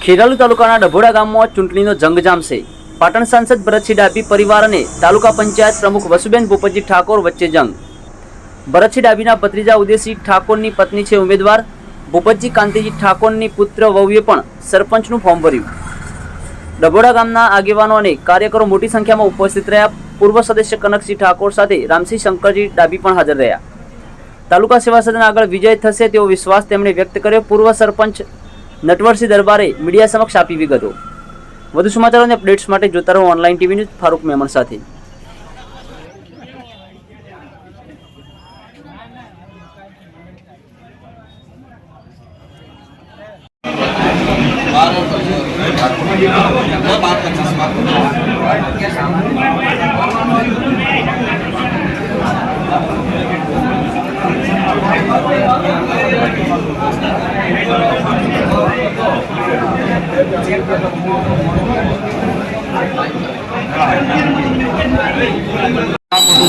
ખેરાલુ તાલુકાના ડભોડા ગામમાં ચૂંટણીનો જંગ જામશે. પાટણ સાંસદ ભરતસિંહ ડાભી પરિવાર અને તાલુકા પંચાયત પ્રમુખ વસુબેન ભૂપતજી ઠાકોર વચ્ચે જંગ. ભરતસિંહ ડાભીના ભત્રીજા ઉદયસિંહ ઠાકોરની પત્ની છે ઉમેદવાર. ભૂપતજી કાંતિજી ઠાકોરની પુત્ર વહુએ પણ સરપંચનું ફોર્મ ભર્યું. ડભોડા ગામના આગેવાનો અને કાર્યકરો મોટી સંખ્યામાં ઉપસ્થિત રહ્યા. પૂર્વ સદસ્ય કનકસિંહ ઠાકોર સાથે રામસિંહ શંકરજી ડાભી પણ હાજર રહ્યા. તાલુકા સેવા સદન આગળ વિજય થશે તેવો વિશ્વાસ તેમણે વ્યક્ત કર્યો. પૂર્વ સરપંચ નટવરસિંહ દરબારે મીડિયા સમક્ષ આપી વિગતો. વધુ સમાચારો અને અપડેટ્સ માટે જોતા રહો online TV news. Farooq Memon સાથે.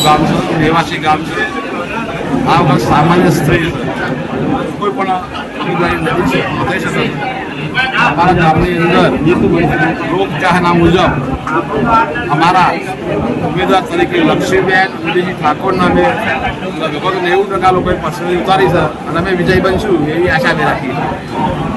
ગામ છે, રહેવાસી ગામ છે. આ વખત સામાન્ય સ્ત્રી કોઈ પણ ઉમેદવારી નથી થઈ શકે. અમારા ગામની અંદર લોકચાહના મુજબ અમારા ઉમેદવાર તરીકે લક્ષ્મીબેન ઉદયસિંહ ઠાકોરના અમે લગભગ 90% લોકોએ પસંદગી ઉતારી છે અને અમે વિજય બનશું એવી આશા અમે રાખીએ છીએ.